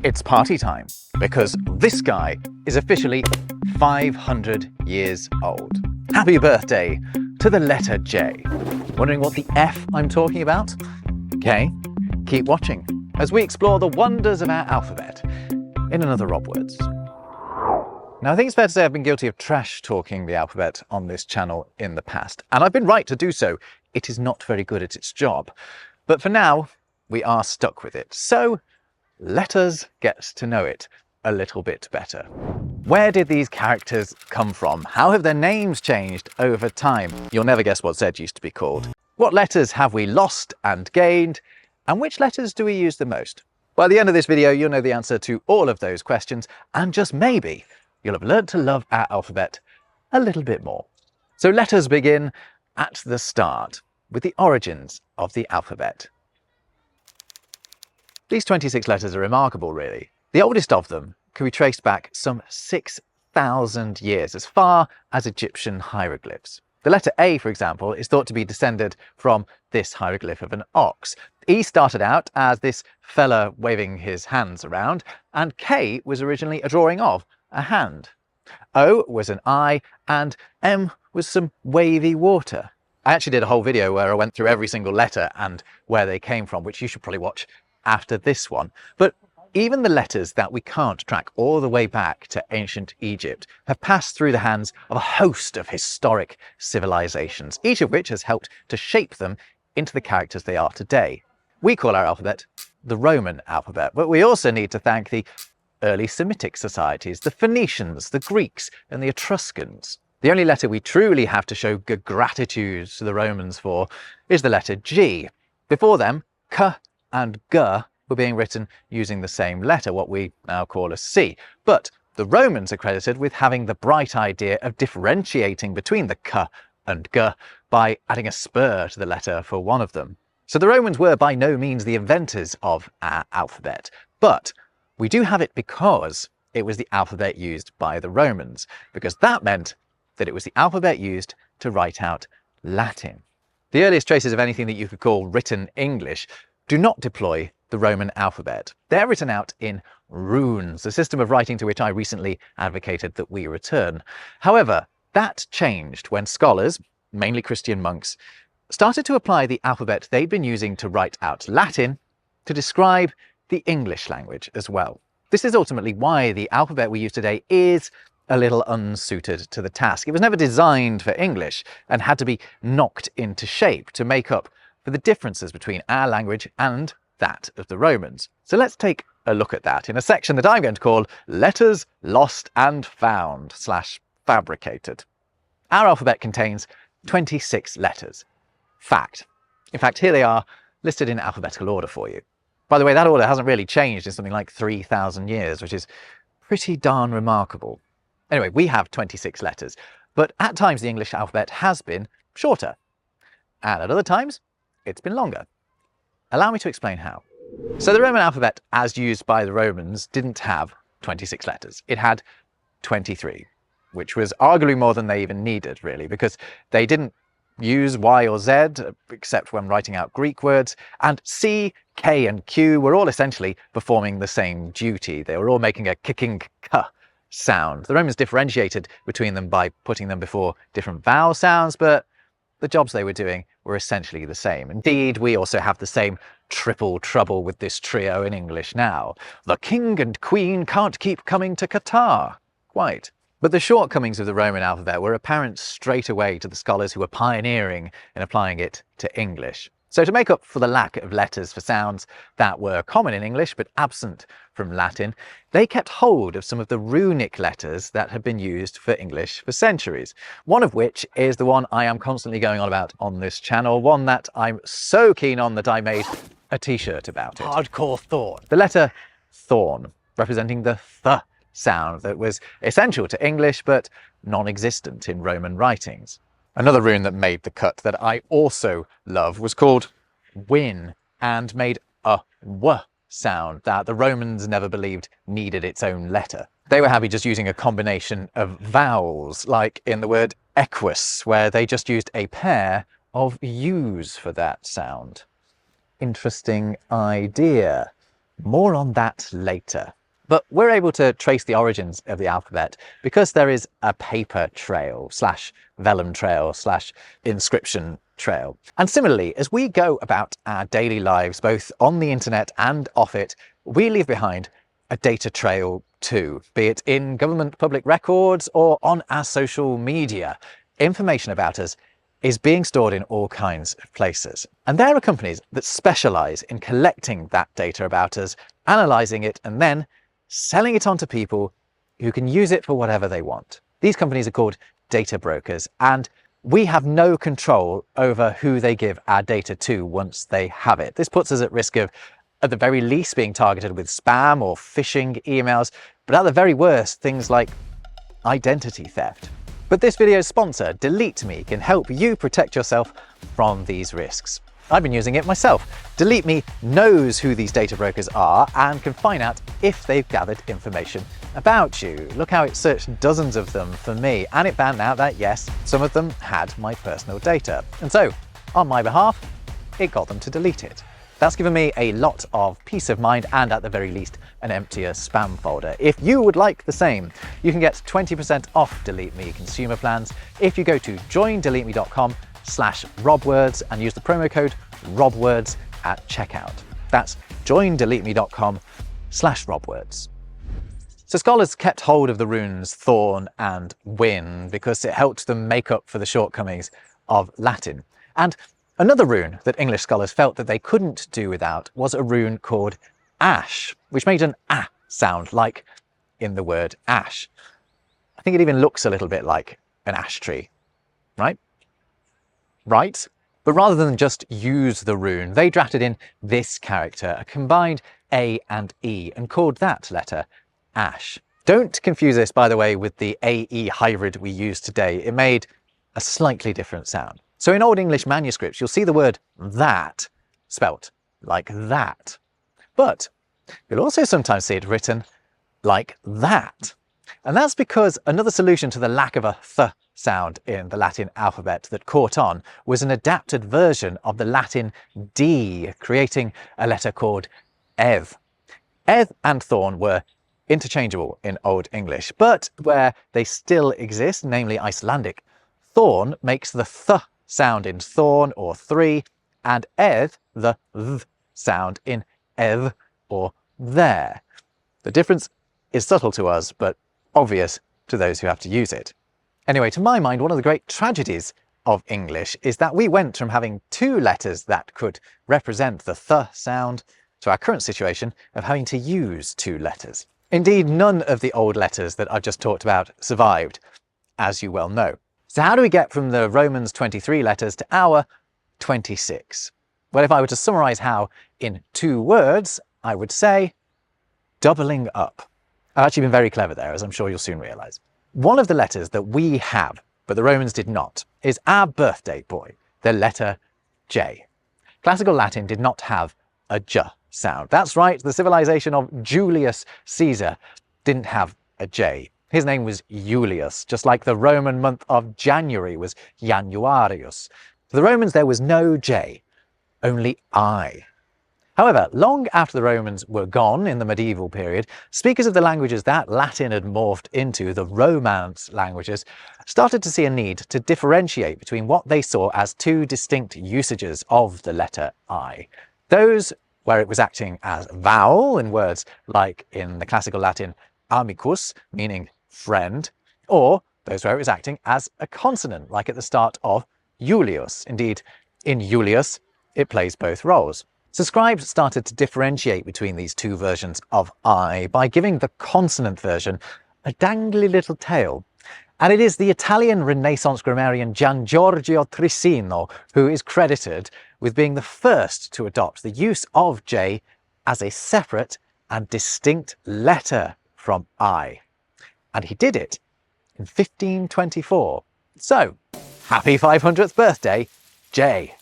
It's party time, because this guy is officially 500 years old. Happy birthday to the letter J. Wondering what the F I'm talking about? Okay, keep watching as we explore the wonders of our alphabet in another RobWords. Now, I think it's fair to say I've been guilty of trash talking the alphabet on this channel in the past, and I've been right to do so. It is not very good at its job. But for now, we are stuck with it. So let us get to know it a little bit better. Where did these characters come from? How have their names changed over time? You'll never guess what Z used to be called. What letters have we lost and gained? And which letters do we use the most? By the end of this video, you'll know the answer to all of those questions, and just maybe, you'll have learned to love our alphabet a little bit more. So let us begin at the start with the origins of the alphabet. These 26 letters are remarkable, really. The oldest of them can be traced back some 6,000 years, as far as Egyptian hieroglyphs. The letter A, for example, is thought to be descended from this hieroglyph of an ox. E started out as this fella waving his hands around, and K was originally a drawing of a hand. O was an eye, and M was some wavy water. I actually did a whole video where I went through every single letter and where they came from, which you should probably watch after this one. But even the letters that we can't track all the way back to ancient Egypt have passed through the hands of a host of historic civilizations, each of which has helped to shape them into the characters they are today. We call our alphabet the Roman alphabet, but we also need to thank the early Semitic societies, the Phoenicians, the Greeks, and the Etruscans. The only letter we truly have to show gratitude to the Romans for is the letter G. Before them, K and G were being written using the same letter, what we now call a C. But the Romans are credited with having the bright idea of differentiating between the K and G by adding a spur to the letter for one of them. So the Romans were by no means the inventors of our alphabet, but we do have it because it was the alphabet used by the Romans, because that meant that it was the alphabet used to write out Latin. The earliest traces of anything that you could call written English do not deploy the Roman alphabet. They're written out in runes, a system of writing to which I recently advocated that we return. However, that changed when scholars, mainly Christian monks, started to apply the alphabet they'd been using to write out Latin to describe the English language as well. This is ultimately why the alphabet we use today is a little unsuited to the task. It was never designed for English and had to be knocked into shape to make up for the differences between our language and that of the Romans. So let's take a look at that in a section that I'm going to call Letters Lost and Found / Fabricated. Our alphabet contains 26 letters. Fact. In fact, here they are listed in alphabetical order for you. By the way, that order hasn't really changed in something like 3,000 years, which is pretty darn remarkable. Anyway, we have 26 letters, but at times the English alphabet has been shorter, and at other times it's been longer. Allow me to explain how. So the Roman alphabet, as used by the Romans, didn't have 26 letters. It had 23, which was arguably more than they even needed, really, because they didn't use Y or Z, except when writing out Greek words, and C, K, and Q were all essentially performing the same duty. They were all making a kicking K sound. The Romans differentiated between them by putting them before different vowel sounds, but the jobs they were doing were essentially the same. Indeed, we also have the same triple trouble with this trio in English now. The king and queen can't keep coming to Qatar. Quite. But the shortcomings of the Roman alphabet were apparent straight away to the scholars who were pioneering in applying it to English. So to make up for the lack of letters for sounds that were common in English but absent from Latin, they kept hold of some of the runic letters that had been used for English for centuries. One of which is the one I am constantly going on about on this channel, one that I'm so keen on that I made a t-shirt about it. Hardcore thorn. The letter thorn, representing the th sound that was essential to English but non-existent in Roman writings. Another rune that made the cut that I also love was called win and made a w sound that the Romans never believed needed its own letter. They were happy just using a combination of vowels, like in the word equus, where they just used a pair of U's for that sound. Interesting idea. More on that later. But we're able to trace the origins of the alphabet because there is a paper trail / vellum trail / inscription trail. And similarly, as we go about our daily lives, both on the internet and off it, we leave behind a data trail too, be it in government public records or on our social media. Information about us is being stored in all kinds of places. And there are companies that specialize in collecting that data about us, analyzing it, and then selling it on to people who can use it for whatever they want. These companies are called data brokers, and we have no control over who they give our data to once they have it. This puts us at risk of, at the very least, being targeted with spam or phishing emails, but at the very worst, things like identity theft. But this video's sponsor, Delete Me, can help you protect yourself from these risks. I've been using it myself. Delete Me knows who these data brokers are and can find out if they've gathered information about you. Look how it searched dozens of them for me, and it found out that yes, some of them had my personal data. And so, on my behalf, it got them to delete it. That's given me a lot of peace of mind and, at the very least, an emptier spam folder. If you would like the same, you can get 20% off Delete Me consumer plans if you go to joindeleteme.com/RobWords and use the promo code RobWords at checkout. That's joindeleteme.com/RobWords. So scholars kept hold of the runes Thorn and Win because it helped them make up for the shortcomings of Latin. And another rune that English scholars felt that they couldn't do without was a rune called ash, which made an ah sound, like in the word ash. I think it even looks a little bit like an ash tree, right? Right? But rather than just use the rune, they drafted in this character, a combined A and E, and called that letter ash. Don't confuse this, by the way, with the AE hybrid we use today. It made a slightly different sound. So in Old English manuscripts, you'll see the word that spelt like that. But you'll also sometimes see it written like that. And that's because another solution to the lack of a th sound in the Latin alphabet that caught on was an adapted version of the Latin D, creating a letter called eth. Eth and thorn were interchangeable in Old English, but where they still exist, namely Icelandic, thorn makes the th sound in thorn or three, and eth the th sound in ev or there. The difference is subtle to us, but obvious to those who have to use it. Anyway, to my mind, one of the great tragedies of English is that we went from having two letters that could represent the th sound to our current situation of having to use two letters. Indeed, none of the old letters that I've just talked about survived, as you well know. So how do we get from the Romans 23 letters to our 26? Well, if I were to summarize how in 2 words, I would say doubling up. I've actually been very clever there, as I'm sure you'll soon realize. One of the letters that we have, but the Romans did not, is our birthday boy, the letter J. Classical Latin did not have a J sound. That's right, the civilization of Julius Caesar didn't have a J. His name was Julius, just like the Roman month of January was Januarius. For the Romans, there was no J, only I. However, long after the Romans were gone in the medieval period, speakers of the languages that Latin had morphed into, the Romance languages, started to see a need to differentiate between what they saw as 2 distinct usages of the letter I. Those where it was acting as vowel in words like in the classical Latin amicus, meaning friend, or those where it was acting as a consonant, like at the start of Julius. Indeed, in Julius, it plays both roles. So scribes started to differentiate between these 2 versions of I by giving the consonant version a dangly little tail. And it is the Italian Renaissance grammarian Gian Giorgio Trissino who is credited with being the first to adopt the use of J as a separate and distinct letter from I. And he did it in 1524. So, happy 500th birthday, J.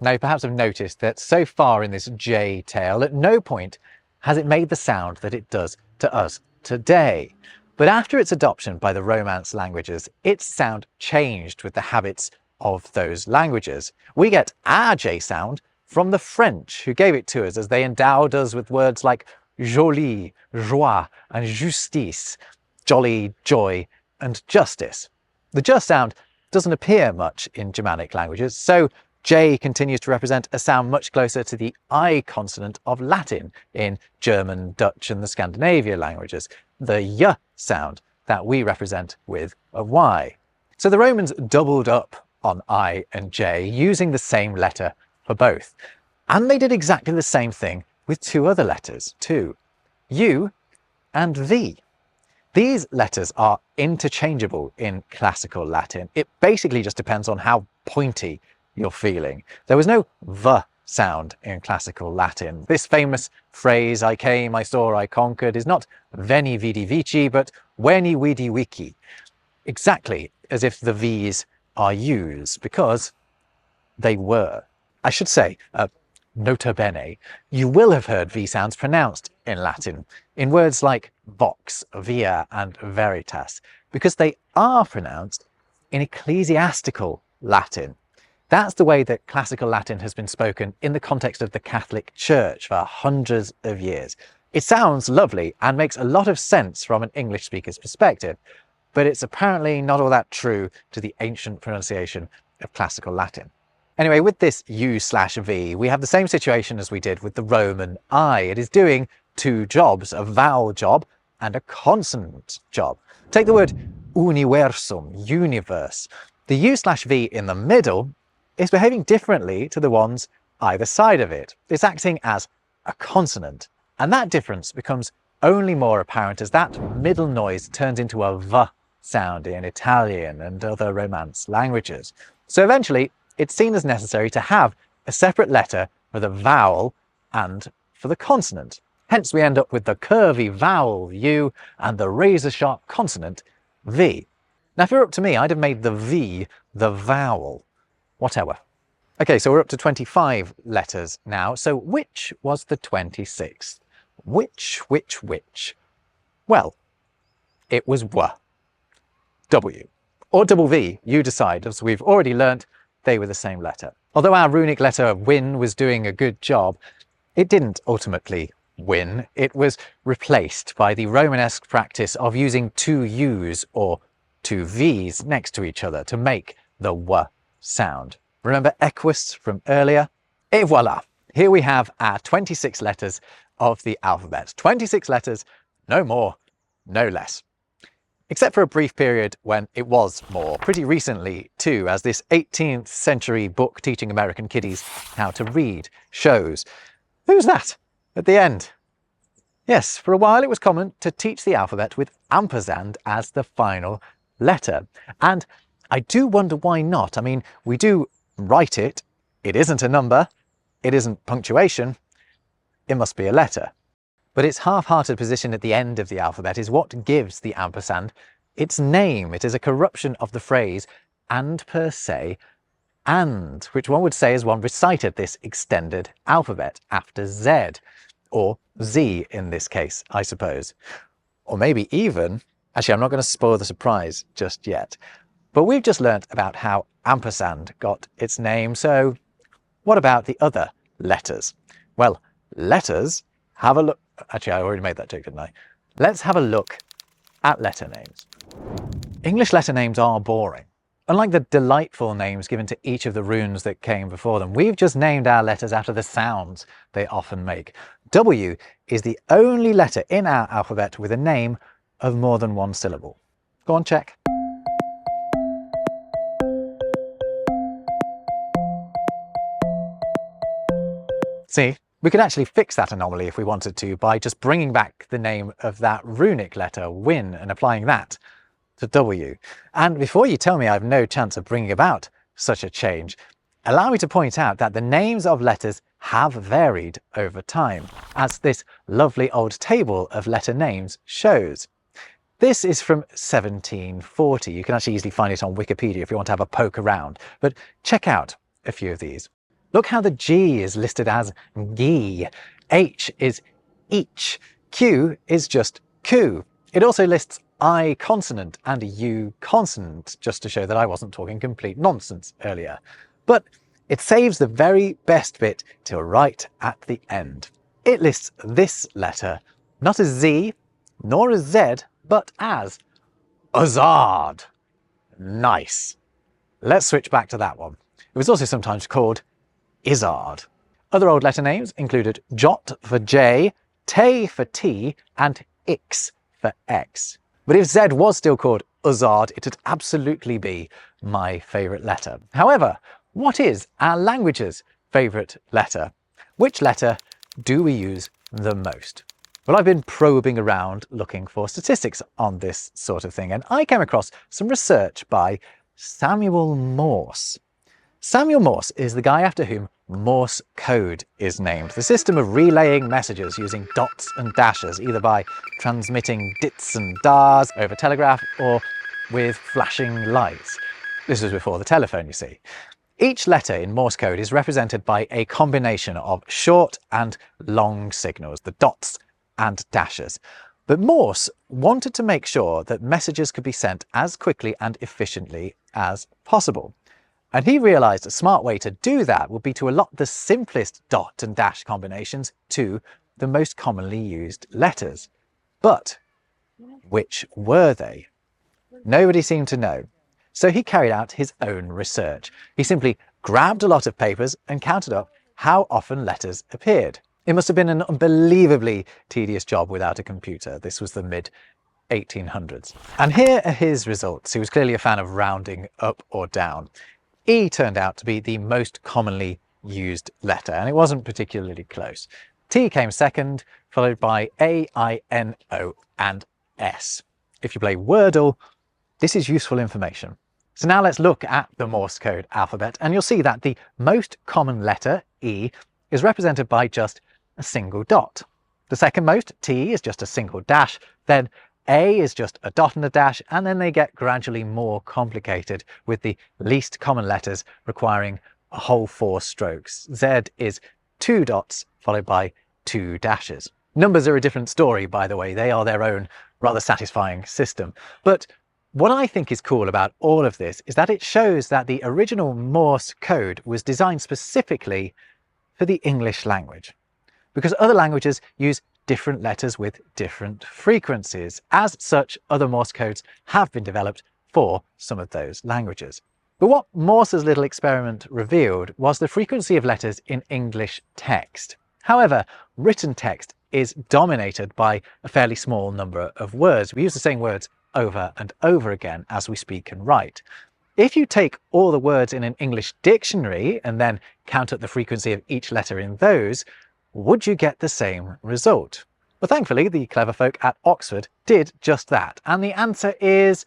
Now, you perhaps have noticed that so far in this J tale, at no point has it made the sound that it does to us today. But after its adoption by the Romance languages, its sound changed with the habits of those languages. We get our J sound from the French, who gave it to us as they endowed us with words like jolie, joie, and justice, jolly, joy, and justice. The just sound doesn't appear much in Germanic languages, so J continues to represent a sound much closer to the I consonant of Latin in German, Dutch, and the Scandinavian languages, the Y sound that we represent with a Y. So the Romans doubled up on I and J using the same letter for both. And they did exactly the same thing with two other letters too, U and V. These letters are interchangeable in classical Latin. It basically just depends on how pointy you're feeling. There was no V sound in classical Latin. This famous phrase, I came, I saw, I conquered, is not veni vidi vici, but veni vidi vici. Exactly as if the V's are U's, because they were. I should say, nota bene, you will have heard V sounds pronounced in Latin, in words like vox, via, and veritas, because they are pronounced in ecclesiastical Latin. That's the way that classical Latin has been spoken in the context of the Catholic Church for hundreds of years. It sounds lovely and makes a lot of sense from an English speaker's perspective, but it's apparently not all that true to the ancient pronunciation of classical Latin. Anyway, with this U/V, we have the same situation as we did with the Roman I. It is doing two jobs, a vowel job and a consonant job. Take the word universum, universe. The U/V in the middle is behaving differently to the ones either side of it. It's acting as a consonant, and that difference becomes only more apparent as that middle noise turns into a V sound in Italian and other Romance languages. So eventually, it's seen as necessary to have a separate letter for the vowel and for the consonant. Hence we end up with the curvy vowel U and the razor-sharp consonant V. Now if it were up to me, I'd have made the V the vowel. Whatever. Okay, so we're up to 25 letters now. So which was the 26th? Which? Well, it was W. W. Or double V, you decide, as we've already learnt they were the same letter. Although our runic letter win was doing a good job, it didn't ultimately win. It was replaced by the Romanesque practice of using two U's or two V's next to each other to make the W sound. Remember equus from earlier? Et voila! Here we have our 26 letters of the alphabet. 26 letters, no more, no less. Except for a brief period when it was more, pretty recently too, as this 18th century book teaching American kiddies how to read shows. Who's that at the end? Yes, for a while it was common to teach the alphabet with ampersand as the final letter. And I do wonder why not. I mean, we do write it. It isn't a number. It isn't punctuation. It must be a letter. But its half-hearted position at the end of the alphabet is what gives the ampersand its name. It is a corruption of the phrase and per se and, which one would say is one recited this extended alphabet after Z, or Z in this case, I suppose. Or maybe even, actually I'm not going to spoil the surprise just yet, but we've just learnt about how ampersand got its name, so what about the other letters? Well, letters, have a look. Actually, I already made that joke, didn't I? Let's have a look at letter names. English letter names are boring. Unlike the delightful names given to each of the runes that came before them, we've just named our letters after the sounds they often make. W is the only letter in our alphabet with a name of more than one syllable. Go on, check. See? We could actually fix that anomaly if we wanted to by just bringing back the name of that runic letter, Win, and applying that to W. And before you tell me I've no chance of bringing about such a change, allow me to point out that the names of letters have varied over time, as this lovely old table of letter names shows. This is from 1740. You can actually easily find it on Wikipedia if you want to have a poke around, but check out a few of these. Look how the G is listed as G, H is each, Q is just Ku. It also lists I consonant and U consonant, just to show that I wasn't talking complete nonsense earlier. But It saves the very best bit till right at the end. It lists this letter not as Z nor as Z, but as Azard. Nice. Let's switch back to that one. It was also sometimes called Izard. Other old letter names included Jot for J, Te for T, and X for X. But if Z was still called Uzard, it'd absolutely be my favourite letter. However, what is our language's favourite letter? Which letter do we use the most? Well, I've been probing around looking for statistics on this sort of thing, and I came across some research by Samuel Morse. Samuel Morse is the guy after whom Morse code is named, the system of relaying messages using dots and dashes, either by transmitting dits and dars over telegraph or with flashing lights. This was before the telephone, you see. Each letter in Morse code is represented by a combination of short and long signals, the dots and dashes. But Morse wanted to make sure that messages could be sent as quickly and efficiently as possible. And he realised a smart way to do that would be to allot the simplest dot and dash combinations to the most commonly used letters. But which were they? Nobody seemed to know. So he carried out his own research. He simply grabbed a lot of papers and counted up how often letters appeared. It must have been an unbelievably tedious job without a computer. This was the mid-1800s. And here are his results. He was clearly a fan of rounding up or down. E turned out to be the most commonly used letter, and it wasn't particularly close. T came second, followed by A, I, N, O, and S. If you play Wordle, this is useful information. So now let's look at the Morse code alphabet, and you'll see that the most common letter, E, is represented by just a single dot. The second most, T, is just a single dash, then A is just a dot and a dash, and then they get gradually more complicated, with the least common letters requiring a whole 4 strokes. Z is 2 dots followed by 2 dashes. Numbers are a different story, by the way. They are their own rather satisfying system. But what I think is cool about all of this is that it shows that the original Morse code was designed specifically for the English language, because other languages use different letters with different frequencies. As such, other Morse codes have been developed for some of those languages. But what Morse's little experiment revealed was the frequency of letters in English text. However, written text is dominated by a fairly small number of words. We use the same words over and over again as we speak and write. If you take all the words in an English dictionary and then count up the frequency of each letter in those, would you get the same result? Well, thankfully, the clever folk at Oxford did just that, and the answer is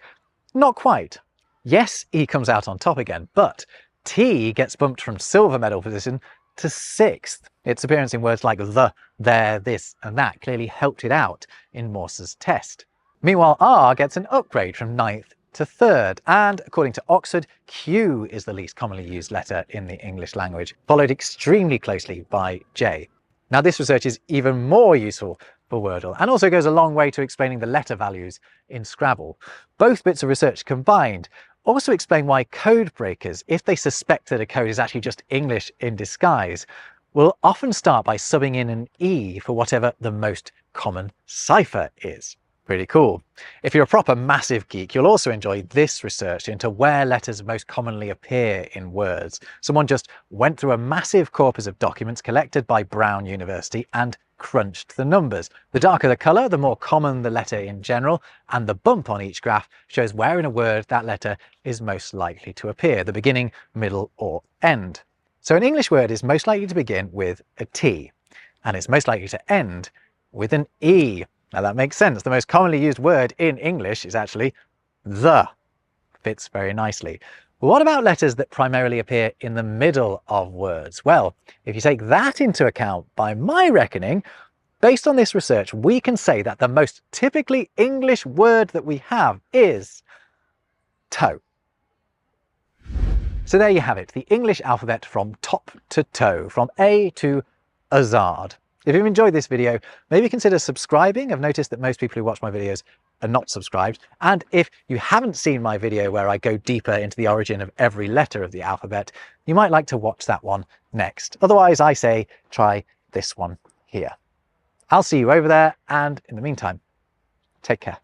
not quite. Yes, E comes out on top again, but T gets bumped from silver medal position to 6th. Its appearance in words like the, there, this, and that clearly helped it out in Morse's test. Meanwhile, R gets an upgrade from 9th to 3rd, and according to Oxford, Q is the least commonly used letter in the English language, followed extremely closely by J. Now, this research is even more useful for Wordle and also goes a long way to explaining the letter values in Scrabble. Both bits of research combined also explain why code breakers, if they suspect that a code is actually just English in disguise, will often start by subbing in an E for whatever the most common cipher is. Pretty cool. If you're a proper massive geek, you'll also enjoy this research into where letters most commonly appear in words. Someone just went through a massive corpus of documents collected by Brown University and crunched the numbers. The darker the colour, the more common the letter in general, and the bump on each graph shows where in a word that letter is most likely to appear, the beginning, middle, or end. So an English word is most likely to begin with a T, and it's most likely to end with an E. Now that makes sense. The most commonly used word in English is actually the. Fits very nicely. But what about letters that primarily appear in the middle of words? Well, if you take that into account, by my reckoning, based on this research, we can say that the most typically English word that we have is toe. So there you have it, the English alphabet from top to toe, from A to Azard. If you've enjoyed this video, maybe consider subscribing. I've noticed that most people who watch my videos are not subscribed. And if you haven't seen my video where I go deeper into the origin of every letter of the alphabet, you might like to watch that one next. Otherwise, I say try this one here. I'll see you over there, and in the meantime, take care.